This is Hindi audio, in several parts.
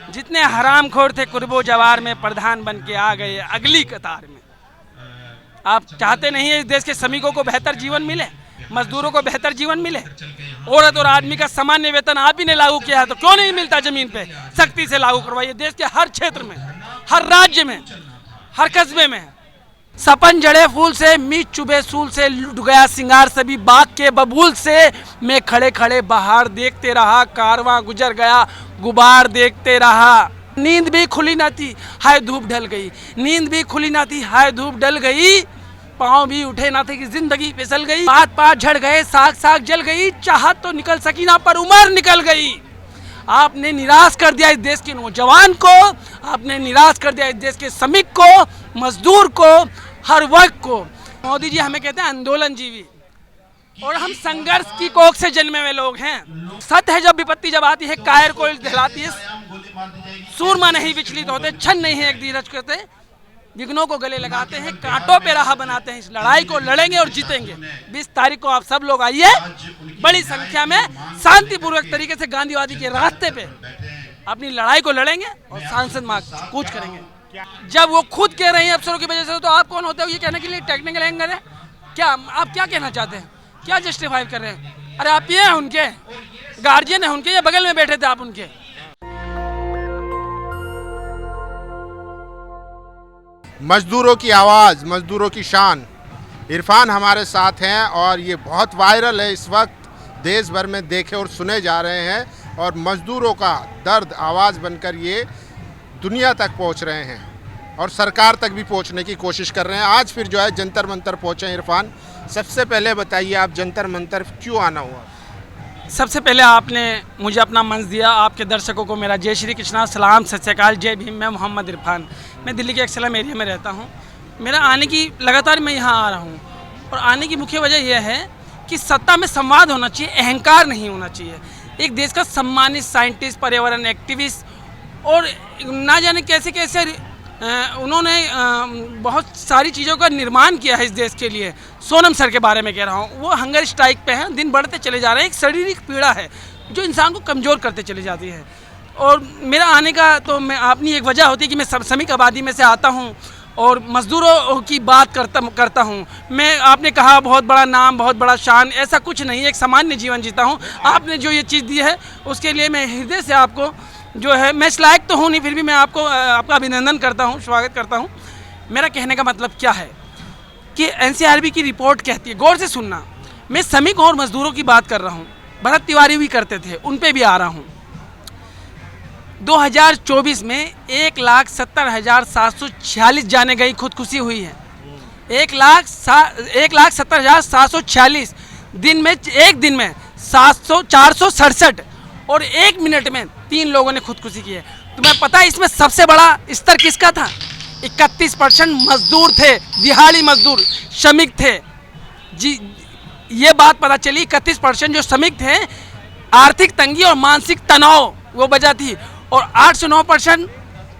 जितने हरामखोर थे कुर्बो जवार में प्रधान बन के आ गए अगली कतार में। आप चाहते नहीं है इस देश के श्रमिकों को बेहतर जीवन मिले, मजदूरों को बेहतर जीवन मिले? औरत और आदमी का सामान्य वेतन आप ही ने लागू किया है तो क्यों नहीं मिलता? जमीन पे सख्ती से लागू करवाइए। देश के हर क्षेत्र में, हर राज्य में, हर कस्बे में। सपन जड़े फूल से, मीत चुबे सूल से, लुट गया सिंगार सभी बाग के बबूल से। मैं खड़े खड़े बहार देखते रहा, कारवां गुजर गया गुबार देखते रहा। नींद भी खुली ना थी, हाय धूप ढल गई। नींद भी खुली ना थी, हाय धूप ढल गई। पाँव भी उठे ना थे कि जिंदगी फिसल गई। पात पात झड़ गए, साग साग जल गई। चाहत तो निकल सकी ना पर उम्र निकल गई। आपने निराश कर दिया इस देश के नौजवान को, आपने निराश कर दिया इस देश के श्रमिक को, मजदूर को, हर वर्ग को। मोदी जी हमें कहते हैं आंदोलन जीवी, और हम संघर्ष की कोख से जन्मे हुए लोग हैं। सत्य है जब विपत्ति जब आती है कायर को दिलाती है, सूरमा नहीं विचलित होते, छन नहीं है एक धीरज करते, विघ्नों को गले लगाते हैं, कांटों पे राह बनाते हैं। इस लड़ाई को लड़ेंगे और जीतेंगे। 20 तारीख को आप सब लोग आइए, बड़ी संख्या में शांतिपूर्वक तरीके से गांधीवादी के रास्ते पे अपनी लड़ाई को लड़ेंगे और सांसद मार्ग कूच करेंगे। जब वो खुद कह रहे हैं अफसरों की वजह से, तो आप कौन होते हो ये कहने के लिए? टेक्निकल एंगल है क्या? आप क्या कहना चाहते हैं? क्या जस्टिफाई कर रहे हैं? अरे आप ये हैं उनके गार्जियन है उनके, या बगल में बैठे थे आप उनके? मजदूरों की आवाज़, मजदूरों की शान, इरफान हमारे साथ हैं और ये बहुत वायरल है इस वक्त, देश भर में देखे और सुने जा रहे हैं और मजदूरों का दर्द आवाज़ बनकर ये दुनिया तक पहुंच रहे हैं और सरकार तक भी पहुंचने की कोशिश कर रहे हैं। आज फिर जो है जंतर मंतर पहुंचे इरफान, सबसे पहले बताइए आप जंतर मंतर क्यों आना हुआ? सबसे पहले आपने मुझे अपना मंच दिया। आपके दर्शकों को मेरा जय श्री कृष्णा, सलाम, सत श्री अकाल, जय भीम। मैं मोहम्मद इरफान, मैं दिल्ली के एक स्लम एरिया में रहता हूँ। मेरा आने की लगातार मैं यहाँ आ रहा हूँ, और आने की मुख्य वजह यह है कि सत्ता में संवाद होना चाहिए, अहंकार नहीं होना चाहिए। एक देश का सम्मानित साइंटिस्ट, पर्यावरण एक्टिविस्ट, और ना जाने कैसे कैसे उन्होंने बहुत सारी चीज़ों का निर्माण किया है इस देश के लिए। सोनम सर के बारे में कह रहा हूँ, वो हंगर स्ट्राइक पे हैं, दिन बढ़ते चले जा रहे हैं। एक शारीरिक पीड़ा है जो इंसान को कमज़ोर करते चली जाती है। और मेरा आने का तो मैं अपनी एक वजह होती है कि मैं श्रमिक आबादी में से आता हूँ और मज़दूरों की बात करता हूँ। मैं, आपने कहा बहुत बड़ा नाम, बहुत बड़ा शान, ऐसा कुछ नहीं, एक सामान्य जीवन जीता हूँ। आपने जो ये चीज़ दी है उसके लिए मैं हृदय से आपको जो है, मैं इस लायक तो हूँ नहीं, फिर भी मैं आपका अभिनंदन करता हूँ, स्वागत करता हूँ। मेरा कहने का मतलब क्या है कि एनसीआरबी की रिपोर्ट कहती है, गौर से सुनना, मैं श्रमिक और मजदूरों की बात कर रहा हूँ। भरत तिवारी भी करते थे, उन पे भी आ रहा हूँ। 2024 में 1,70,746 जाने गई खुदकुशी हुई है। 1,70,746 दिन में, एक दिन में 467 और 1 मिनट में 3 लोगों ने खुदकुशी की है। तुम्हें पता है इसमें सबसे बड़ा स्तर किसका था? 31% मजदूर थे, दिहाड़ी मजदूर, श्रमिक थे जी। ये बात पता चली, 31% जो श्रमिक थे, आर्थिक तंगी और मानसिक तनाव वो वजह थी, और 8 से 9%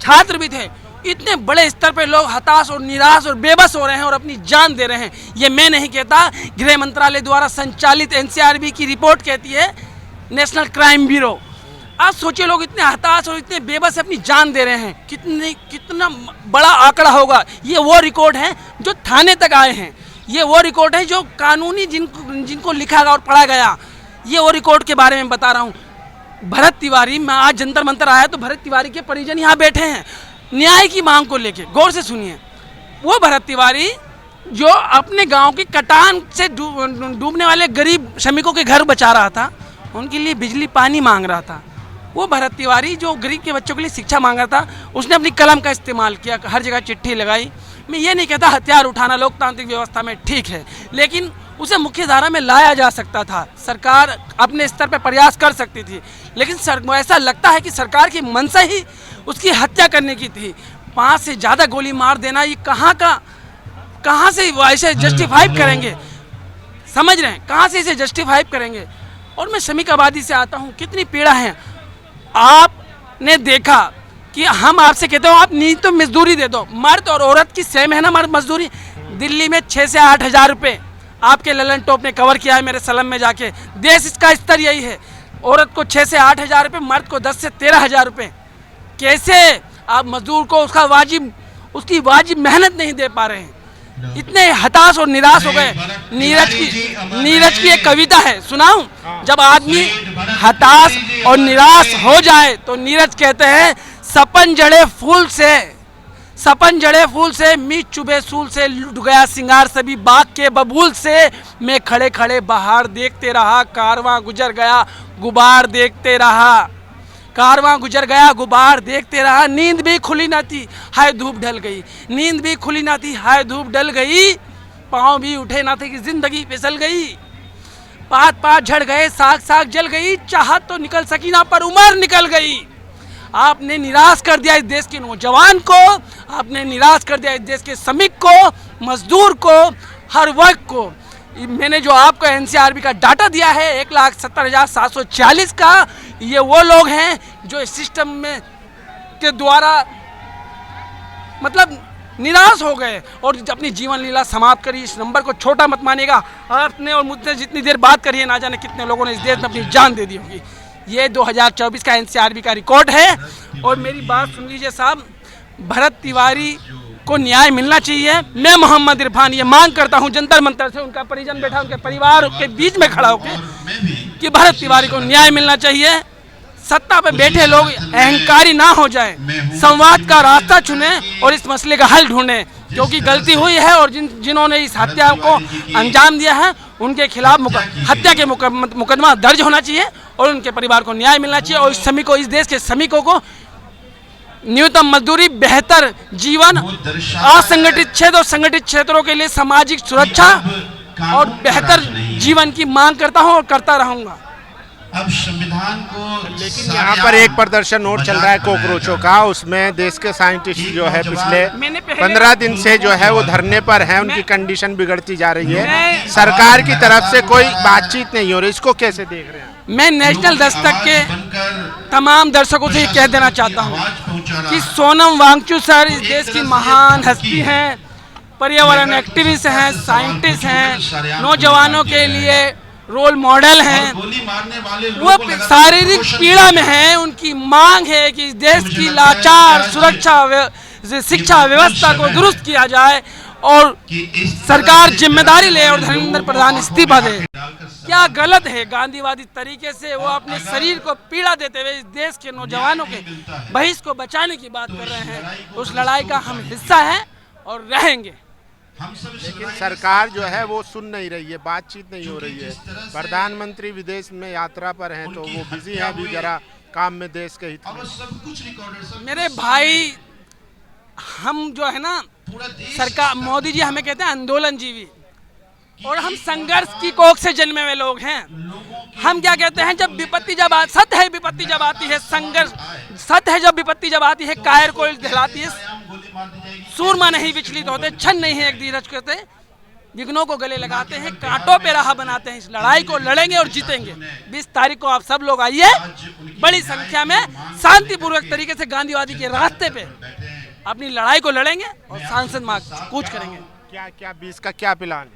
छात्र भी थे। इतने बड़े स्तर पे लोग हताश और निराश और बेबस हो रहे हैं और अपनी जान दे रहे हैं। ये मैं नहीं कहता, गृह मंत्रालय द्वारा संचालित एनसीआरबी की रिपोर्ट कहती है, नेशनल क्राइम ब्यूरो। आप सोचिए, लोग इतने हताश और इतने बेबस अपनी जान दे रहे हैं, कितना बड़ा आंकड़ा होगा। ये वो रिकॉर्ड हैं जो थाने तक आए हैं, ये वो रिकॉर्ड है जो कानूनी जिनको लिखा गया और पढ़ा गया, ये वो रिकॉर्ड के बारे में बता रहा हूँ। भरत तिवारी, मैं आज जंतर मंतर आया तो भरत तिवारी के परिजन यहाँ बैठे हैं न्याय की मांग को लेके। गौर से सुनिए, वो भरत तिवारी जो अपने गांव की कटान से डूबने वाले गरीब श्रमिकों के घर बचा रहा था, उनके लिए बिजली पानी मांग रहा था। वो भरत तिवारी जो गरीब के बच्चों के लिए शिक्षा मांग रहा था, उसने अपनी कलम का इस्तेमाल किया, हर जगह चिट्ठी लगाई। मैं ये नहीं कहता हथियार उठाना लोकतांत्रिक व्यवस्था में ठीक है, लेकिन उसे मुख्य धारा में लाया जा सकता था। सरकार अपने स्तर पर प्रयास कर सकती थी, लेकिन ऐसा लगता है कि सरकार की मंशा ही उसकी हत्या करने की थी। 5 से ज़्यादा गोली मार देना, ये कहाँ से ऐसे जस्टिफाई करेंगे? समझ रहे हैं, कहाँ से इसे जस्टिफाई करेंगे? और मैं श्रमिक आबादी से आता हूँ, कितनी पीड़ा है। आपने देखा कि हम आपसे कहते हो आप नींद तो मजदूरी दे दो, मर्द और औरत की सेम है ना मजदूरी। दिल्ली में 6 से 8 हज़ार रुपये आपके ललन टॉप ने कवर किया है मेरे सलम में जाके। देश इसका स्तर यही है, औरत को 6 से 8 हज़ार रुपये, मर्द को 10 से 13 हज़ार रुपये। कैसे आप मजदूर को उसकी वाजिब मेहनत नहीं दे पा रहे हैं। इतने हताश और निराश हो गए। नीरज की एक कविता है, सुनाऊं? जब आदमी हताश और निराश हो जाए तो नीरज कहते हैं, सपन जड़े फूल से मीत चुबे सूल से, लुट गया सिंगार सभी बाग के बबूल से। मैं खड़े खड़े बाहर देखते रहा, कारवां गुजर गया गुबार देखते रहा। कारवां गुजर गया गुबार देखते रहा। नींद भी खुली ना थी, हाय धूप ढल गई। नींद भी खुली ना थी, हाय धूप ढल गई। पाँव भी उठे ना थे कि जिंदगी फिसल गई। पात पात झड़ गए, साग साग जल गई। चाहत तो निकल सकी ना पर उम्र निकल गई। आपने निराश कर दिया इस देश के नौजवान को, आपने निराश कर दिया इस देश के श्रमिक को, मजदूर को, हर वर्ग को। मैंने जो आपको एनसीआरबी का डाटा दिया है 1,70,740 का, ये वो लोग हैं जो इस सिस्टम में के द्वारा मतलब निराश हो गए और अपनी जीवन लीला समाप्त करी। इस नंबर को छोटा मत मानिएगा। आपने और मुझसे जितनी देर बात करी है, ना जाने कितने लोगों ने इस देश में अपनी जान दे दी होगी। ये 2024 का एनसीआरबी का रिकॉर्ड है। और मेरी बात सुन लीजिए साहब, भरत तिवारी को न्याय मिलना चाहिए। मैं मोहम्मद इरफान ये मांग करता हूं जंतर मंतर से, उनका परिजन बैठा उनके परिवार के बीच में खड़ा होकर, कि भरत तिवारी को न्याय मिलना चाहिए। सत्ता पे बैठे लोग अहंकारी ना हो जाए, संवाद का रास्ता चुने और इस मसले का हल ढूंढें, क्योंकि गलती हुई है और जिन्होंने इस हत्या को अंजाम दिया है उनके खिलाफ हत्या के मुकदमा दर्ज होना चाहिए और उनके परिवार को न्याय मिलना चाहिए। और इस देश के श्रमिकों को न्यूनतम मजदूरी, बेहतर जीवन, असंगठित क्षेत्र और संगठित क्षेत्रों के लिए सामाजिक सुरक्षा और बेहतर जीवन की मांग करता हूं और करता रहूंगा। अब संविधान को लेकिन यहाँ पर एक प्रदर्शन और चल रहा है कॉकरोचों का, उसमें देश के साइंटिस्ट जो है पिछले 15 दिन से जो है वो धरने पर हैं, उनकी कंडीशन बिगड़ती जा रही है। सरकार की तरफ से कोई बातचीत नहीं हो रही, इसको कैसे देख रहे हैं? मैं नेशनल दस्तक के तमाम दर्शकों से कह देना चाहता हूँ कि सोनम वांगचुक सर इस देश की महान हस्ती हैं, पर्यावरण एक्टिविस्ट हैं, साइंटिस्ट हैं, नौजवानों के लिए रोल मॉडल हैं। वो शारीरिक पीड़ा में हैं। उनकी मांग है कि इस देश की लाचार शिक्षा व्यवस्था को दुरुस्त किया जाए और सरकार जिम्मेदारी ले और धर्मेंद्र प्रधान इस्तीफा दे। क्या गलत है? गांधीवादी तरीके से वो अपने शरीर को पीड़ा देते हुए इस देश के नौजवानों के भविष्य को बचाने की बात कर रहे हैं। उस लड़ाई का हम हिस्सा हैं और रहेंगे। लेकिन सरकार जो है वो सुन नहीं रही है, बातचीत नहीं हो रही है। प्रधानमंत्री विदेश में यात्रा पर हैं तो वो बिजी हैं अभी जरा काम में देश के हित में। मेरे भाई, हम जो है ना सरकार, मोदी जी हमें कहते हैं आंदोलन जीवी, और हम संघर्ष की कोख से जन्मे हुए लोग हैं। हम क्या कहते हैं, जब विपत्ति सत्य है, विपत्ति जब आती है, संघर्ष सत्य है, जब विपत्ति जब आती है कायर को दिलाती है। सूरमा नहीं विचलित होते, छन नहीं है एक धीरज करते, विघ्नों को गले लगाते हैं, कांटों पे राह बनाते हैं। इस लड़ाई को लड़ेंगे और जीतेंगे। 20 तारीख को आप सब लोग आइए, बड़ी संख्या में शांतिपूर्वक तरीके से गांधीवादी के रास्ते पे अपनी लड़ाई को लड़ेंगे और सांसद मार्ग कूच करेंगे। क्या 20 का क्या प्लान?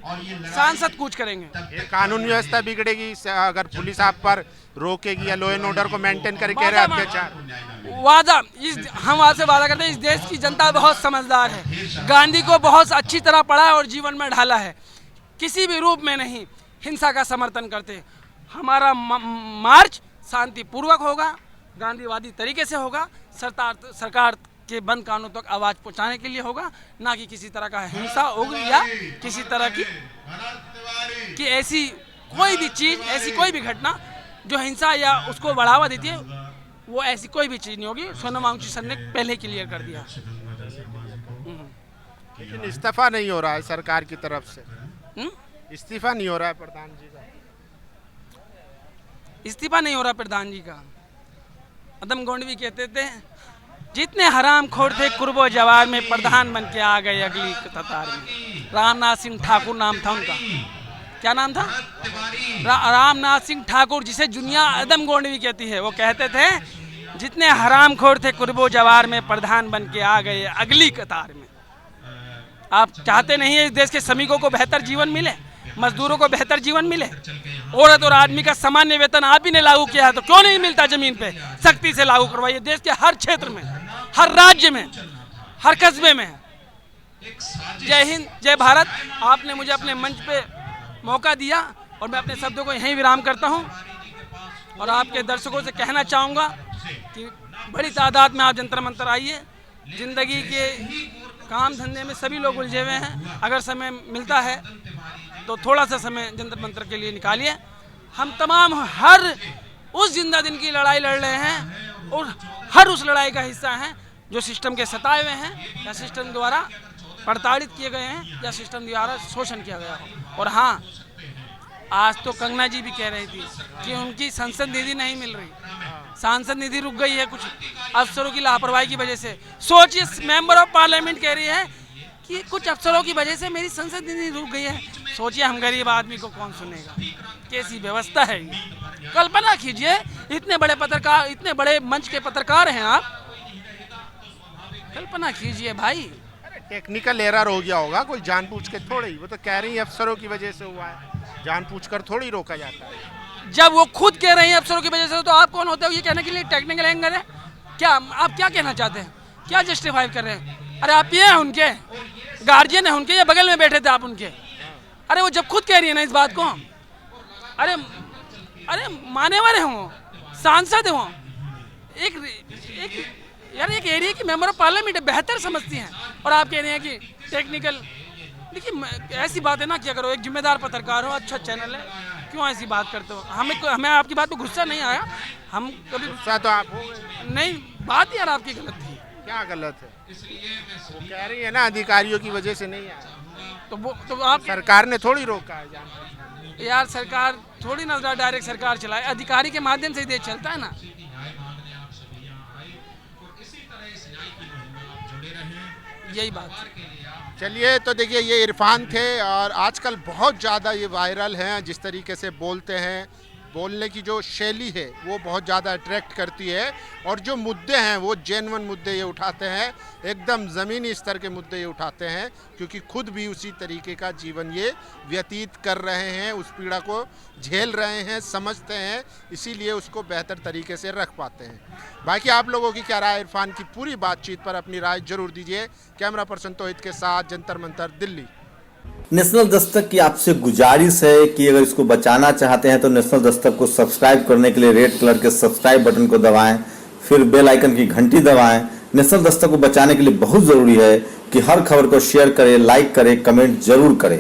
सांसद कूच करेंगे। ये कानून व्यवस्था बिगड़ेगी अगर पुलिस आप पर रोकेगी या लॉ एंड ऑर्डर को मेंटेन करके कह रहे अत्याचार। हम आपसे वादा करते हैं, इस देश की जनता बहुत समझदार है, गांधी को बहुत अच्छी तरह पढ़ा है और जीवन में ढाला है। किसी भी रूप में नहीं हिंसा का समर्थन करते। हमारा मार्च शांतिपूर्वक होगा, गांधीवादी तरीके से होगा, सरकार के बंद कानूनों तक आवाज पहुंचाने के लिए होगा, ना कि किसी तरह का हिंसा होगी या किसी तरह की ऐसी कोई भी चीज, ऐसी कोई भी घटना जो हिंसा या उसको बढ़ावा देती है, वो ऐसी कोई भी चीज नहीं होगी। सोनम वांगचुक सर ने पहले क्लियर कर दिया। लेकिन इस्तीफा नहीं हो रहा है सरकार की तरफ से। इस्तीफा नहीं हो रहा है प्रधान जी का। इस्तीफा नहीं हो रहा प्रधान जी का। अदम गोंडवी कहते थे, जितने हराम खोर थे कुर्बो जवार में, प्रधान बन के आ गए अगली कतार में। रामनाथ सिंह ठाकुर नाम था उनका। क्या नाम था? रामनाथ सिंह ठाकुर, जिसे दुनिया अदम गोंडवी कहती है। वो कहते थे, जितने हराम खोर थे कुर्बो जवार में, प्रधान बन के आ गए अगली कतार में। आप चाहते नहीं है इस देश के श्रमिकों को बेहतर जीवन मिले, मजदूरों को बेहतर जीवन मिले। औरत और आदमी का सामान्य वेतन आप ही ने लागू किया है तो क्यों नहीं मिलता जमीन पे? सख्ती से लागू करवाइए। देश के हर क्षेत्र में, हर राज्य में, हर कस्बे में। जय हिंद, जय भारत। आपने मुझे अपने मंच पे मौका दिया और मैं अपने शब्दों को यहीं विराम करता हूं और आपके दर्शकों से कहना चाहूँगा कि बड़ी तादाद में आप जंतर मंतर आइए। जिंदगी के काम धंधे में सभी लोग उलझे हुए हैं, अगर समय मिलता है तो थोड़ा सा समय जंतर मंतर के लिए निकालिए। हम तमाम हर उस जिंदा दिन की लड़ाई लड़ रहे हैं और हर उस लड़ाई का हिस्सा हैं जो सिस्टम के सताए हुए हैं या सिस्टम द्वारा प्रताड़ित किए गए हैं या सिस्टम द्वारा शोषण किया गया हो। और हाँ, आज तो कंगना जी भी कह रही थी कि उनकी संसद निधि नहीं मिल रही, सांसद निधि रुक गई है कुछ अफसरों की लापरवाही की वजह से। सोचिए, मेंबर ऑफ पार्लियामेंट कह रही है कि कुछ अफसरों की वजह से मेरी संसद निधि रुक गई है। सोचिए, हम गरीब आदमी को कौन सुनेगा? कैसी व्यवस्था है ये? कल्पना कीजिए, इतने बड़े पत्रकार, इतने बड़े मंच के पत्रकार हैं आप, कल्पना कीजिए भाई। टेक्निकल एरर हो गया होगा, कोई जानबूझ के थोड़ी। वो तो कह रही है अफसरों की वजह से हुआ है, जानबूझकर थोड़ी रोका जाता है। जब वो खुद कह रही हैं अफसरों की वजह से, तो आप कौन होते हो ये कहने के लिए टेक्निकल एंगल है? क्या आप क्या कहना चाहते हैं? क्या जस्टिफाई कर रहे हैं? अरे आप ये हैं उनके गार्जियन हैं उनके, या बगल में बैठे थे आप उनके? अरे वो जब खुद कह रही है ना इस बात को, अरे मान्यवर हो, सांसद हो, एक यार एक एरिया की मेंबर ऑफ पार्लियामेंट बेहतर समझती हैं और आप कह रहे हैं कि टेक्निकल। देखिए, ऐसी बात है ना क्या करो, एक जिम्मेदार पत्रकार हो, अच्छा चैनल है, क्यों ऐसी बात करते हो? हमें आपकी बात पे गुस्सा नहीं आया, हम कभी गुस्सा तो आप हो गए। नहीं, बात यार आपकी गलत थी। क्या गलत है? वो कह रही है ना अधिकारियों की वजह से नहीं आया, तो आप सरकार ने थोड़ी रोका है। यार सरकार थोड़ी ना डायरेक्ट सरकार चलाए, अधिकारी के माध्यम से ही देश चलता है ना। यही बात। चलिए, तो देखिए ये इरफान थे और आजकल बहुत ज़्यादा ये वायरल हैं। जिस तरीके से बोलते हैं, बोलने की जो शैली है वो बहुत ज़्यादा अट्रैक्ट करती है और जो मुद्दे हैं वो जेन्युइन मुद्दे ये उठाते हैं, एकदम ज़मीनी स्तर के मुद्दे ये उठाते हैं, क्योंकि खुद भी उसी तरीके का जीवन ये व्यतीत कर रहे हैं, उस पीड़ा को झेल रहे हैं, समझते हैं, इसीलिए उसको बेहतर तरीके से रख पाते हैं। बाकी आप लोगों की क्या राय इरफान की पूरी बातचीत पर? अपनी राय जरूर दीजिए। कैमरा पर्सन तोहिद के साथ, जंतर मंतर, दिल्ली। नेशनल दस्तक की आपसे गुजारिश है कि अगर इसको बचाना चाहते हैं तो नेशनल दस्तक को सब्सक्राइब करने के लिए रेड कलर के सब्सक्राइब बटन को दबाएं, फिर बेल आइकन की घंटी दबाएं। नेशनल दस्तक को बचाने के लिए बहुत जरूरी है कि हर खबर को शेयर करें, लाइक करें, कमेंट जरूर करें।